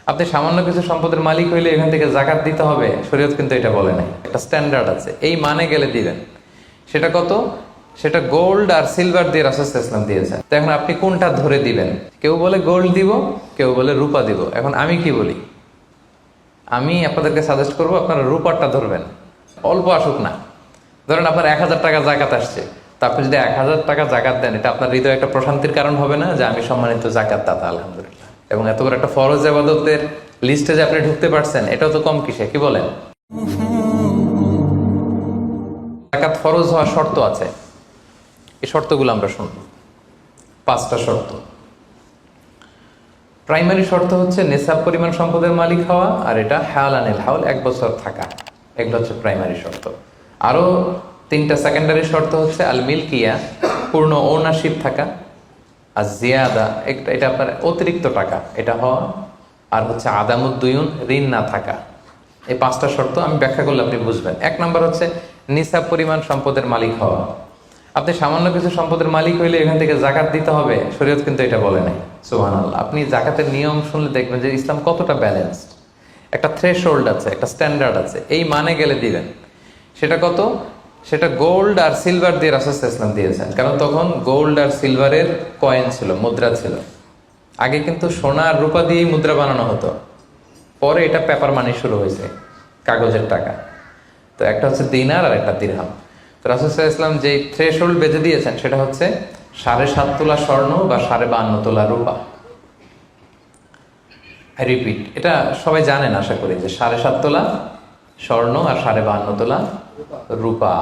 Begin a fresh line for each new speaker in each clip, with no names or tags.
আপনি সামান্য কিছু সম্পদের মালিক হইলে এখান থেকে জাকাত দিতে হবে, শরীয়ত কিন্তু এটা বলে নাই। একটা স্ট্যান্ডার্ড আছে, এই মানে গেলে দিবেন। সেটা কত? সেটা গোল্ড আর সিলভার দিয়ে রাসূল সাল্লাল্লাহু আলাইহি ওয়াসাল্লাম দিয়েছেন। তো এখন আপনি কোনটা ধরে দিবেন? কেউ বলে গোল্ড দিব, কেউ বলে রূপা দিব। এখন আমি কি বলি? আমি আপনাদেরকে সাজেস্ট করবো আপনারা রূপারটা ধরবেন, অল্প আসুক না। ধরেন আপনার 1000 টাকা জাকাত আসছে, তা আপনি যদি 1000 টাকা জাকাত দেন, এটা আপনার হৃদয়ে একটা প্রশান্তির কারণ হবে না যে আমি সম্মানিত জাকাত দাতা, আলহামদুলিল্লাহ। এবং এত বড় একটা ফরজ ইবাদতের লিস্টে যে আপনি ঢুকতে পারছেন, এটাও তো কম কিসে, কি বলেন? জাকাত ফরজ হওয়ার শর্ত আছে, এই শর্তগুলো আমরা শুনব। 5টা শর্ত। প্রাইমারি শর্ত হচ্ছে নেসাব পরিমাণ সম্পদের মালিক হওয়া, আর এটা হাওলানিল হাওল, 1 বছর থাকা। এগুলো হচ্ছে প্রাইমারি শর্ত। আরো 3টা সেকেন্ডারি শর্ত হচ্ছে আল মিলকিয়া, পূর্ণ ওনারশিপ থাকা, আর জিয়াদা, এটা আপনার অতিরিক্ত টাকা এটা হওয়া, আর হচ্ছে আদামুদ্দুয়ুন, ঋণ না থাকা। এই 5টা শর্ত আমি ব্যাখ্যা করলে আপনি বুঝবেন। 1 নম্বর হচ্ছে নিসাব পরিমাণ সম্পদের মালিক হওয়া। আপনি সামান্য কিছু সম্পদের মালিক হইলে এখান থেকে জাকাত দিতে হবে, শরীয়ত কিন্তু এটা বলে নাই। সুবহানাল্লাহ। আপনি জাকাতের নিয়ম শুনলে দেখবেন যে ইসলাম কতটা ব্যালেন্সড। একটা থ্রেশহোল্ড আছে, একটা স্ট্যান্ডার্ড আছে, এই মানে গেলে দিবেন। সেটা কত? সেটা গোল্ড আর সিলভার দিয়ে রাসূল সাল্লাল্লাহু আলাইহি ওয়াসাল্লাম দিয়েছেন। কারণ তখন গোল্ড আর সিলভারের কয়েন ছিল, মুদ্রা ছিল। আগে কিন্তু সোনা আর রূপা দিয়েই মুদ্রা বানানো হতো, পরে এটা পেপার মানি শুরু হয়েছে, কাগজের টাকা। তো একটা হচ্ছে দিনার আর একটা দিরহাম। তো রাসূল সাল্লাল্লাহু আলাইহি ওয়াসাল্লাম যে থ্রেশহোল্ড বেঁধে দিয়েছেন সেটা হচ্ছে 7.5 তোলা স্বর্ণ বা 52.5 তোলা রূপা। আই রিপিট, এটা সবাই জানেন আশা করি, যে 7.5 তোলা স্বর্ণ আর 52.5 তোলা রূপা।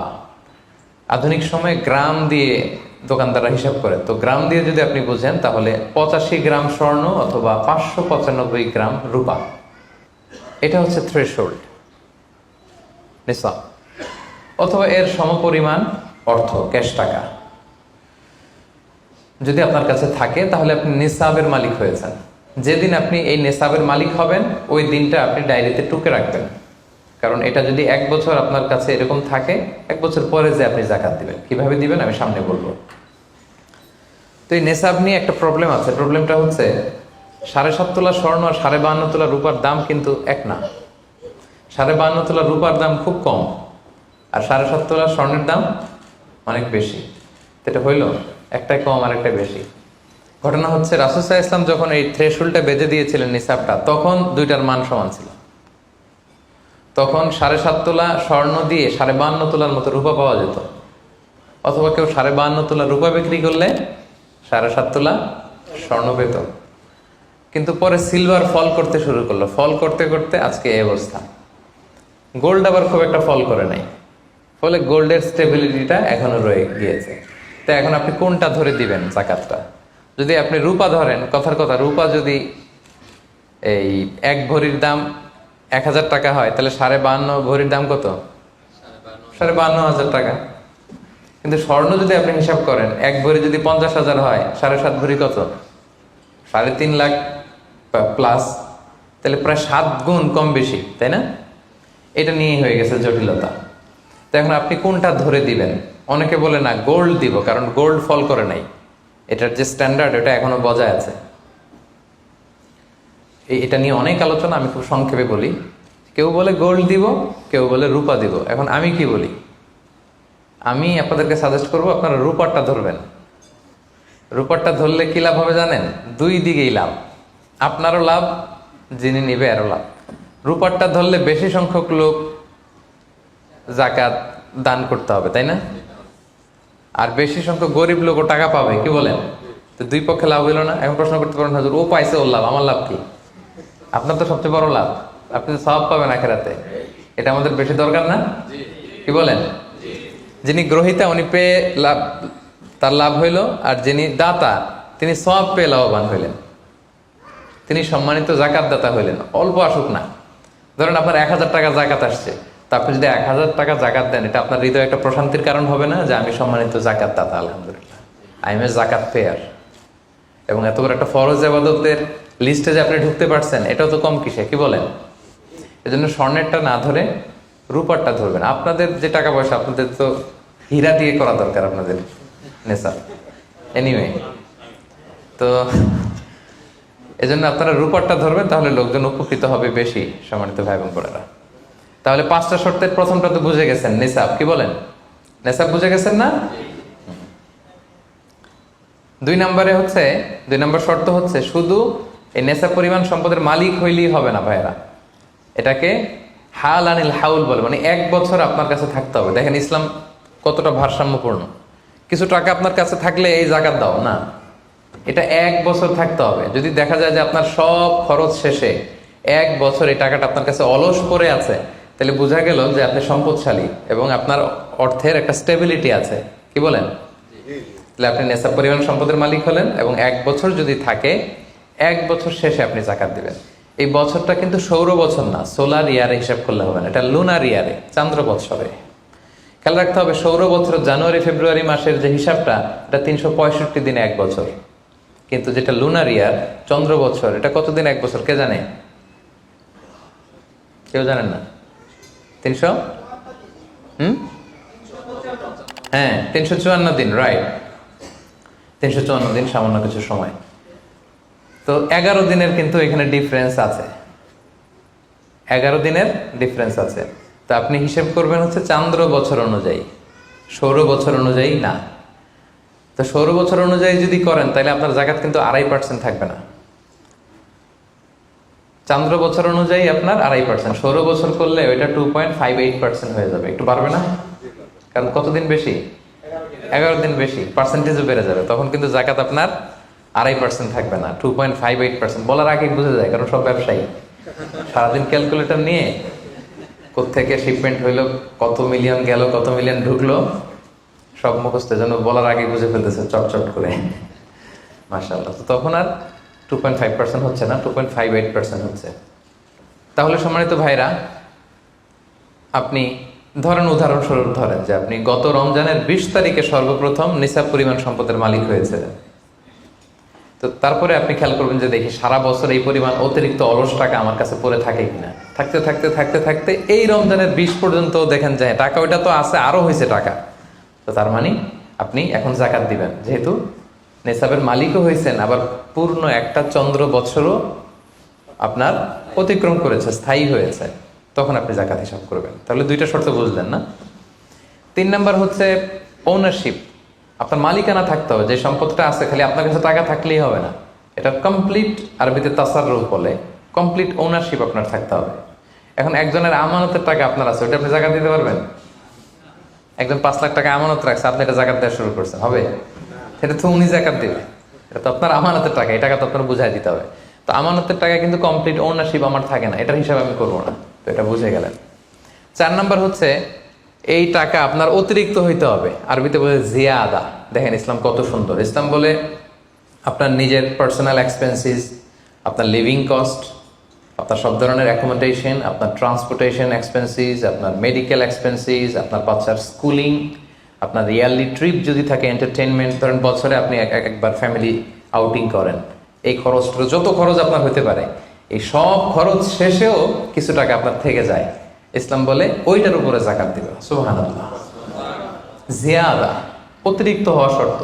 আধুনিক সময়ে গ্রাম দিয়ে দোকানদাররা হিসাব করে, তো গ্রাম দিয়ে যদি আপনি বুঝেন তাহলে 85 গ্রাম স্বর্ণ অথবা 595 গ্রাম রূপা, এটা হচ্ছে থ্রেশহোল্ড নিসাব। অথবা এর সমপরিমাণ অর্থ, ক্যাশ টাকা যদি আপনার কাছে থাকে, তাহলে আপনি নিসাবের মালিক হয়েছেন। যেদিন আপনি এই নিসাবের মালিক হবেন, ওই দিনটা আপনি ডায়েরিতে টুকে রাখবেন। কারণ এটা যদি 1 বছর আপনার কাছে এরকম থাকে, 1 বছর পরে যে আপনি জাকাত দিবেন, কিভাবে দিবেন আমি সামনে বলবো। তো এই নেসাব নিয়ে একটা প্রবলেম আছে। প্রবলেমটা হচ্ছে 7.5 তোলা স্বর্ণ আর 52.5 তোলা রূপার দাম কিন্তু এক না। 52.5 তোলা রূপার দাম খুব কম, আর 7.5 তোলা স্বর্ণের দাম অনেক বেশি। এটা হইল একটাই কম আর একটাই বেশি। ঘটনা হচ্ছে রাসূল সাল্লাল্লাহু আলাইহি ওয়াসাল্লাম যখন এই থ্রেশহোল্ডটা বেঁধে দিয়েছিলেন নিসাবটা, তখন দুইটার মান সমান ছিল। তখন 7.5 তোলা স্বর্ণ দিয়ে 52.5 তোলার মতো রূপা পাওয়া যেত, অথবা কেউ 52.5 তোলা রূপা বিক্রি করলে 7.5 তোলা স্বর্ণ পেত। কিন্তু পরে সিলভার ফল করতে শুরু করলো, ফল করতে করতে আজকে এই অবস্থা। গোল্ড আবার খুব একটা ফল করে নাই, ফলে গোল্ডের স্টেবিলিটিটা এখনো রয়ে গিয়েছে। তো এখন আপনি কোনটা ধরে দিবেন জাকাতটা? যদি আপনি রূপা ধরেন, কথার কথা, রূপা যদি এই 1 ভরির দাম 1000 টাকা হয়, তাহলে 52.5 ভরির দাম কত? 52,500 টাকা। কিন্তু স্বর্ণ যদি আপনি হিসাব করেন, 1 ভরি যদি 50,000 হয়, 7.5 ভরি কত? 3.5 লাখ প্লাস, তাহলে প্রায় 7 গুণ কম বেশি, তাই না? এটা নিয়েই হয়ে গেছে জটিলতা। তো এখন আপনি কোনটা ধরে দিবেন? অনেকে বলে না গোল্ড দিব, কারণ গোল্ড ফল করে নাই, এটার যে স্ট্যান্ডার্ড এটা এখনো বজায় আছে। এটা নিয়ে অনেক আলোচনা, আমি খুব সংক্ষেপে বলি। কেউ বলে গোল্ড দিব, কেউ বলে রূপা দিব। এখন আমি কি বলি? আমি আপনাদেরকে সাজেস্ট করবো আপনারা রূপারটা ধরবেন। রূপারটা ধরলে কি লাভ হবে জানেন? 2 দিকেই লাভ, আপনারও লাভ, যিনি নিবে আরও লাভ। রূপারটা ধরলে বেশি সংখ্যক লোক জাকাত দান করতে হবে, তাই না? আর বেশি সংখ্যক গরিব লোকও টাকা পাবে, কি বলেন? তো 2 পক্ষে লাভ হইল না? এখন প্রশ্ন করতে পারেন, হুজুর ও পাইছে ওর লাভ, আমার লাভ কি? আপনার তো সবচেয়ে বড় লাভ, আপনি তো সওয়াব পাবেন আখিরাতে। এটা আমাদের বেশি দরকার না? কি বলেন? যিনি গ্রহীতা উনি পেয়ে লাভ, তার লাভ হইল, আর যিনি দাতা তিনি সওয়াব পেয়ে লাভবান হইলেন, তিনি সম্মানিত জাকাত দাতা হইলেন। অল্প আসুক না। ধরেন আপনার 1000 টাকা জাকাত আসছে, তা আপনি যদি 1000 টাকা জাকাত দেন, এটা আপনার হৃদয়ে একটা প্রশান্তির কারণ হবে না যে আমি সম্মানিত জাকাত দাতা, আলহামদুলিল্লাহ, আই এম এ জাকাত পেয়ার। এবং এত বড় একটা ফরজ ইবাদতের লিস্টে যে আপনি ঢুকতে পারছেন, এটাও তো কম কিসে, কি বলেন? এজন্য স্বর্ণেরটা না ধরে রূপারটা ধরবেন। আপনাদের যে টাকা পয়সা, আপনাদের তো হীরা দিয়ে করা দরকার আপনাদের নেশা। এনিওয়ে, তো এজন্য আপনারা রূপারটা ধরবেন, তাহলে লোকজন উপকৃত হবে বেশি, সম্মানিত ভাই এবং বোনেরা। তাহলে 5টা শর্তের প্রথমটা তো বুঝে গেছেন, নিসাব। কি বলেন? নিসাব বুঝে গেছেন না? 2 নম্বর শর্ত হচ্ছে শুধু এই নেশাব পরিমাণ সম্পদের মালিক হইলেই হবে না ভাইরা, এটাকে হাল আনিল হাউল বলে, মানে 1 বছর আপনার কাছে থাকতে হবে। দেখেন ইসলাম কতটা ভারসাম্যপূর্ণ। কিছু টাকা আপনার কাছে থাকলে এই জাকাত দাও না, এটা 1 বছর থাকতে হবে। যদি দেখা যায় যে আপনার সব খরচ শেষে 1 বছর এই টাকাটা আপনার কাছে অলস পড়ে আছে, তাহলে বোঝা গেল যে আপনি সম্পদশালী এবং আপনার অর্থের একটা স্টেবিলিটি আছে। কি বলেন? তাহলে আপনি নেশাব পরিমাণ সম্পদের মালিক হলেন, এবং 1 বছর যদি থাকে, 1 বছর শেষে আপনি জাকাত দিবেন। এই বছরটা কিন্তু সৌর বছর না, সোলার ইয়ারে হিসাব করলে হবে না, এটা লুনার ইয়ারে, চান্দ্র বৎসরে। খেয়াল রাখতে হবে, সৌর বছর জানুয়ারি ফেব্রুয়ারি মাসের যে হিসাবটা, এটা 365 দিনে 1 বছর। কিন্তু যেটা লুনার ইয়ার, চন্দ্র বছর, এটা কতদিন 1 বছর কে জানে? কেউ জানেন না? 300 হ্যাঁ 354 দিন, রাইট। 354 দিন, সামান্য কিছু সময়। তো 11 দিনের কিন্তু এখানে ডিফারেন্স আছে, 11 দিনের ডিফারেন্স আছে। তো আপনি হিসেব করবেন হচ্ছে চান্দ্র বছর অনুযায়ী, সৌর বছর অনুযায়ী না। তো সৌর বছর অনুযায়ী যদি করেন, তাহলে আপনার জাকাত কিন্তু 2.5% থাকবে না। চান্দ্র বছর অনুযায়ী আপনার 2.5%, সৌর বছর করলে ওইটা 2.58% হয়ে যাবে। একটু বাড়বে না? কারণ কতদিন বেশি? 11 দিন বেশি, পার্সেন্টেজও বেড়ে যাবে। তখন কিন্তু জাকাত আপনার 2.5% থাকবে না, 2.58%। বলার আগেই বুঝে যায়, কারণ সব ব্যবসায়ী সারাদিন ক্যালকুলেটর নিয়ে কোত্থেকে শিপমেন্ট হইলো, কত মিলিয়ন গেল, কত মিলিয়ন ঢুকলো, সব মুখস্থ, যেন বলার আগে বুঝে ফেলতেছে চটচট করে, মাশাআল্লাহ। তো তখন আর 2.5% হচ্ছে না, 2.58% হচ্ছে। তাহলে সম্মানিত ভাইরা, আপনি ধরেন, উদাহরণস্বরূপ ধরেন যে আপনি গত রমজানের 20 তারিখে সর্বপ্রথম নিসাব পরিমাণ সম্পদের মালিক হয়েছিলেন। তো তারপরে আপনি খেয়াল করবেন যে দেখি সারা বছর এই পরিমাণ অতিরিক্ত অলস টাকা আমার কাছে পড়ে থাকে কিনা। থাকতে থাকতে থাকতে থাকতে এই রমজানের 20 পর্যন্ত দেখেন যায় টাকা ওইটা তো আছে, আরো হয়েছে টাকা। তো তার মানে আপনি এখন জাকাত দিবেন, যেহেতু নেসাবের মালিকও হয়েছেন, আবার পূর্ণ একটা চন্দ্র বছরও আপনার অতিক্রম করেছে, স্থায়ী হয়েছে, তখন আপনি জাকাত হিসাব করবেন। তাহলে 2টা শর্ত বুঝলেন না? 3 নাম্বার হচ্ছে ওনারশিপ। আপনার মালিকানা থাকতে হবে, যে সম্পদটা আছে খালি আপনার কাছে টাকা থাকলেই হবে না, এটা কমপ্লিট, আরবিতে তাসাররুফ বলে, কমপ্লিট ওনারশিপ আপনার থাকতে হবে। এখন একজনের আমানতের টাকা আপনার আছে, ওটা আপনি জাকাত দিতে পারবেন? একজন 5 লাখ টাকা আমানত রাখছে, আপনি এটা জাকাত দেওয়া শুরু করছেন, হবে? সেটা তো উনি জাকাত দিবে, এটা তো আপনার আমানতের টাকা, এই টাকা তো আপনার বুঝাই দিতে হবে। তো আমানতের টাকা কিন্তু কমপ্লিট ওনারশিপ আমার থাকে না, এটার হিসাব আমি করবো না। তো এটা বুঝে গেলেন। 4 নাম্বার হচ্ছে এই টাকা আপনার অতিরিক্ত হইতে হবে, আরবিতে বলে জিয়াদা। দেখেন ইসলাম কত সুন্দর। ইসলাম বলে আপনার নিজের পার্সোনাল এক্সপেন্সিস, আপনার লিভিং কস্ট, আপনার সব ধরনের অ্যাকোমোডেশন, আপনার ট্রান্সপোর্টেশন এক্সপেন্সিস, আপনার মেডিকেল এক্সপেন্সিস, আপনার বাচ্চার স্কুলিং, আপনার ইয়ারলি ট্রিপ যদি থাকে, এন্টারটেনমেন্ট, ধরেন বছরে আপনি একবার ফ্যামিলি আউটিং করেন, এই খরচটা, যত খরচ আপনার হতে পারে, এই সব খরচ শেষেও কিছু টাকা আপনার থেকে যায়, ইসলাম বলে ওইটার উপরে জাকাত দিবে। সুবহানাল্লাহ। জিয়াদা, অতিরিক্ত হওয়া শর্ত।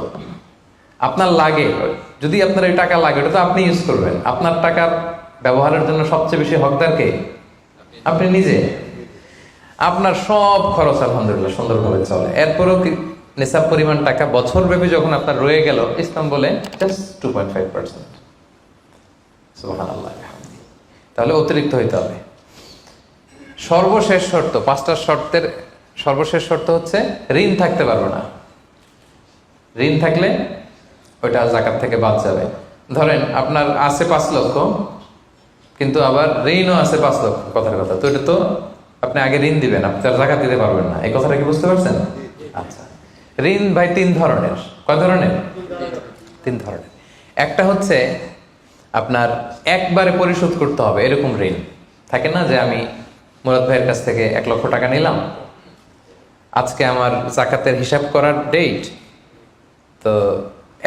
আপনার লাগে, যদি আপনার এই টাকা লাগে, ওটা তো আপনি ইউজ করবেন। আপনার টাকার ব্যবহারের জন্য সবচেয়ে বেশি হকদার কে? আপনি নিজে। আপনার সব খরচ আলহামদুলিল্লাহ সুন্দরভাবে চলে, এরপরেও নিসাব পরিমাণ টাকা বছর ব্যাপী যখন আপনার রয়ে গেল, ইসলাম বলে জাস্ট 2.5%। সুবহানাল্লাহ। তাহলে অতিরিক্ত হইতে হবে। সর্বশেষ শর্ত, 5টা শর্তের সর্বশেষ শর্ত হচ্ছে ঋণ থাকতে পারবে না। ঋণ থাকলে ওইটা জাকাত থেকে বাদ যাবে। ধরেন আপনার আছে 5 লক্ষ, কিন্তু আবার ঋণও আছে 5 লক্ষ, কথার কথা। তো এটা তো আপনি আগে ঋণ দিবেন, আপনি তার জাকাত দিতে পারবেন না, এই কথাটা কি বুঝতে পারছেন? আচ্ছা, ঋণ ভাই 3 ধরনের। কয় ধরনের? 3 ধরনের। একটা হচ্ছে আপনার একবারে পরিশোধ করতে হবে, এরকম ঋণ থাকে না, যে আমি মুরাদ ভাইয়ের কাছ থেকে 1 লক্ষ টাকা নিলাম, আজকে আমার জাকাতের হিসাব করার ডেট, তো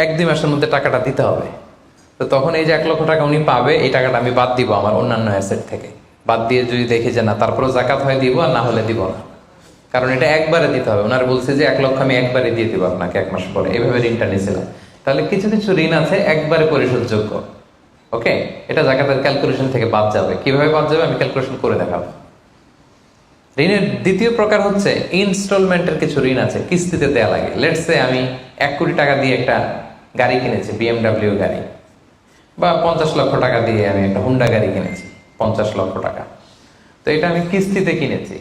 1-2 মাসের মধ্যে টাকাটা দিতে হবে। তো তখন এই যে 1 লক্ষ টাকা উনি পাবে, এই টাকাটা আমি বাদ দিব আমার অন্যান্য অ্যাসেট থেকে। বাদ দিয়ে যদি দেখি যে না, তারপরেও জাকাত হয় দিব, আর না হলে দিব না, কারণ এটা একবারে দিতে হবে। ওনার বলছে যে 1 লক্ষ আমি একবারে দিয়ে দিব আপনাকে 1 মাস পরে, এইভাবে ঋণটা নিয়েছিলাম। তাহলে কিছু কিছু ঋণ আছে একবারে পরিশোধযোগ্য, ওকে, এটা জাকাতের ক্যালকুলেশন থেকে বাদ যাবে। কিভাবে বাদ যাবে আমি ক্যালকুলেশন করে দেখাবো। ঋণের দ্বিতীয় প্রকার হচ্ছে ইনস্টলমেন্টের কিছু ঋণ আছে, কিস্তিতে দেয়া লাগে। লেটস সে আমি 1 কোটি টাকা দিয়ে একটা গাড়ি কিনেছি, BMW গাড়ি, বা 50 লক্ষ টাকা দিয়ে আমি একটা হুন্ডা গাড়ি কিনেছি, 50 লক্ষ টাকা। তো এটা আমি কিস্তিতে কিনেছি।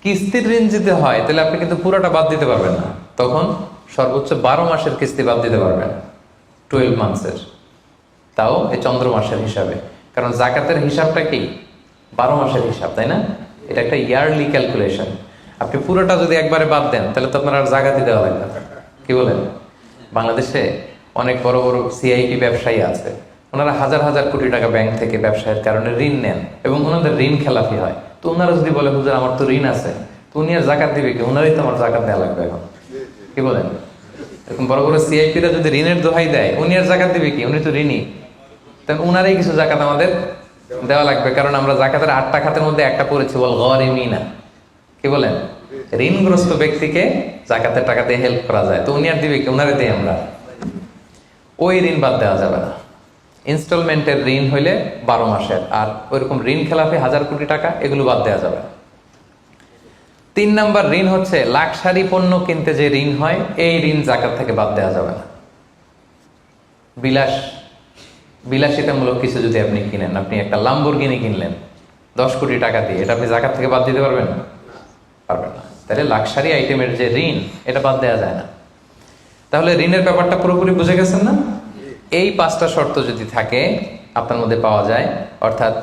কিস্তির ঋণ যদি হয় তাহলে আপনি কিন্তু পুরোটা বাদ দিতে পারবেন না, তখন সর্বোচ্চ 12 মাসের কিস্তি বাদ দিতে পারবেন, 12 মান্থসের, তাও এই চন্দ্র মাসের হিসাবে। কারণ জাকাতের হিসাবটা কি 12 মাসের হিসাব, তাই না? এটা একটা ইয়ারলি ক্যালকুলেশন। আপনি পুরোটা যদি একবারে বাদ দেন তাহলে তো আপনার আর জাকাতই দেওয়া লাগবে না। কি বলেন? বাংলাদেশে অনেক বড় বড় সিআইপি ব্যবসায়ী আছে, ওনারা হাজার হাজার কোটি টাকা ব্যাংক থেকে ব্যবসায়ের কারণে ঋণ নেন এবং ওনাদের ঋণ খেলাপি হয়। তো ওনারা যদি বলে হুজুর আমার তো ঋণ আছে, তো উনি আর জাকাত দিবে কি? ওনারই তো আমার জাকাত দেওয়া লাগবে এখন। কি বলেন? এরকম বড় বড় সিআইপিরা যদি ঋণের দোহাই দেয়, উনি আর জাকাত দিবে কি? উনি তো ঋণী। তাই ওনারই কিছু জাকাত আমাদের দেওয়া লাগবে, কারণ আমরা জাকাতের 8টা খাতের মধ্যে একটা পড়েছি, বল গরিমিনা। কি বলেন? ঋণগ্রস্ত ব্যক্তিকে জাকাতের টাকা দিয়ে হেল্প করা যায়, তো উনি আর দিবে কি? ওনারে দিই আমরা। ওই ঋণ বাদ দেওয়া যাবে না। ইনস্টলমেন্টের ঋণ হইলে 12 মাসের, আর ওইরকম ঋণ খেলাপি 1000 কোটি টাকা, এগুলো বাদ দেওয়া যাবে। 3 নাম্বার ঋণ হচ্ছে লাক্সারি পণ্য কিনতে যে ঋণ হয়, এই ঋণ জাকাত থেকে বাদ দেওয়া যাবে না। বিলাসিতামূলক কিছু যদি আপনি কিনেন, আপনি একটা লাম্বরগিনি কিনলেন 10 কোটি টাকা দিয়ে, এটা আপনি জাকাত থেকে বাদ দিতে পারবেন? পারবেন না। তাহলে লাক্সারি আইটেমের যে ঋণ, এটা বাদ দেওয়া যায় না। তাহলে ঋণের ব্যাপারটা পুরোপুরি বুঝে গেছেন না? এই 5টা শর্ত যদি থাকে আপনার মধ্যে পাওয়া যায়, অর্থাৎ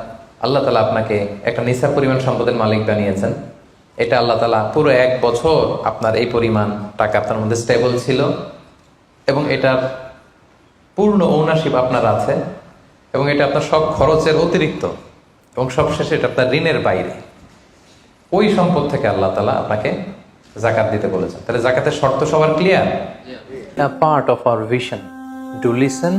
আল্লাহ তাআলা আপনাকে একটা নিসাব পরিমাণ সম্পদের মালিক বানিয়েছেন, এটা আল্লাহ তাআলা পুরো 1 বছর আপনার এই পরিমাণ টাকা আপনার মধ্যে স্টেবল ছিল, এবং এটার পূর্ণ ওনারশিপ আপনার আছে, এবং এটা আপনার সব খরচের অতিরিক্ত, এবং সবশেষে এটা আপনার ঋণের বাইরে। ওই সম্পদ থেকে আল্লাহ তাআলা আপনাকে জাকাত দিতে বলেছেন। তাহলে জাকাতের শর্ত সবার clear?
A part of our vision to listen